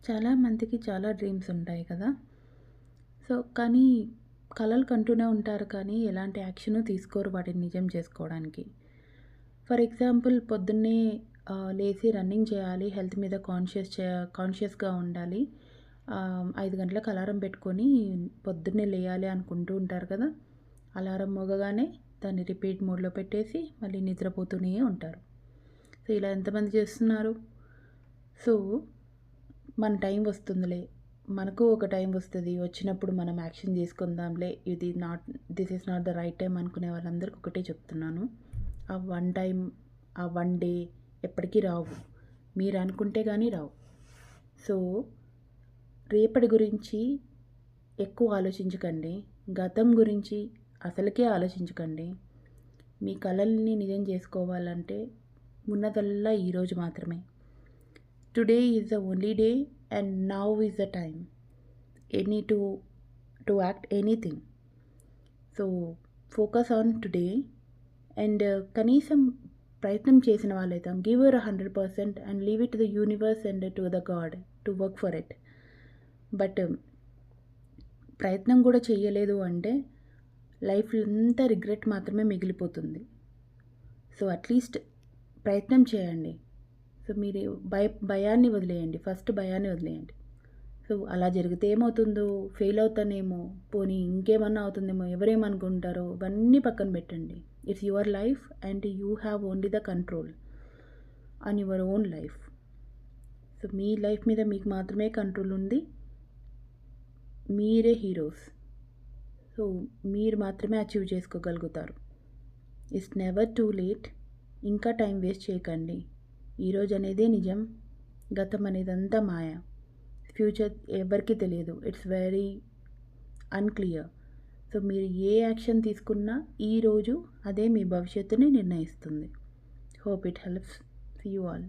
చాలామందికి చాలా డ్రీమ్స్ ఉంటాయి కదా! సో, కానీ కలలు కంటూనే ఉంటారు కానీ ఎలాంటి యాక్షను తీసుకోరు వాటిని నిజం చేసుకోవడానికి. ఫర్ ఎగ్జాంపుల్ పొద్దున్నే లేసి రన్నింగ్ చేయాలి. హెల్త్ మీద కాన్షియస్‌గా ఉండాలి. 5 గంటలకు అలారం పెట్టుకొని పొద్దున్నే లేయాలి అనుకుంటూ ఉంటారు కదా! అలారం మోగగానే దాన్ని రిపీట్ మోడ్‌లో పెట్టేసి మళ్ళీ నిద్రపోతూనే ఉంటారు. సో, ఇలా ఎంతమంది చేస్తున్నారు? సో, మన టైం వస్తుందిలే. మనకు ఒక టైం వస్తది. వచ్చినప్పుడు మనం యాక్షన్ చేసుకుందాంలే. This is not the right time అనుకునే వాళ్ళందరికి ఒకటే చెప్తున్నాను. ఆ వన్ టైమ్, ఆ వన్ డే ఎప్పటికీ రావు. మీరు అనుకుంటే గానీ రావు. సో, రేపటి గురించి ఎక్కువ ఆలోచించకండి. గతం గురించి అసలకే ఆలోచించకండి. మీ కలల్ని నిజం చేసుకోవాలంటే ఉన్నదల్లా ఈరోజు మాత్రమే. Today is the only day and now is the time. Any to act anything. So focus on today and కనీసం ప్రయత్నం చేసిన వాళ్ళైతే give your 100% and leave it to the universe and to the God to work for it. But ప్రయత్నం కూడా చేయలేదు అంటే లైఫ్‌లో అంతా రిగ్రెట్ మాత్రమే మిగిలిపోతుంది. సో అట్‌లీస్ట్ ప్రయత్నం చేయండి. సో మీరు భయాన్ని వదిలేయండి. ఫస్ట్ భయాన్ని వదిలేయండి. సో అలా జరిగితే ఏమవుతుందో, ఫెయిల్ అవుతానేమో, పోనీ ఇంకేమన్నా అవుతుందేమో, ఎవరేమనుకుంటారో ఇవన్నీ పక్కన పెట్టండి. It's your life and you have only the control on your own life. So me life మీద మీకు మాత్రమే కంట్రోల్ ఉంది. మీరే హీరోస్. సో మీరు మాత్రమే అచీవ్ చేసుకోగలుగుతారు. It's never too late. ఇంకా టైం వేస్ట్ చేయకండి. ఈరోజు అనేదే నిజం. గతం అనేదంతా మాయ. ఫ్యూచర్ ఎవరికీ తెలియదు. It's very unclear. సో మీరు ఏ యాక్షన్ తీసుకున్నా ఈరోజు అదే మీ భవిష్యత్తుని నిర్ణయిస్తుంది. Hope it helps. See you all.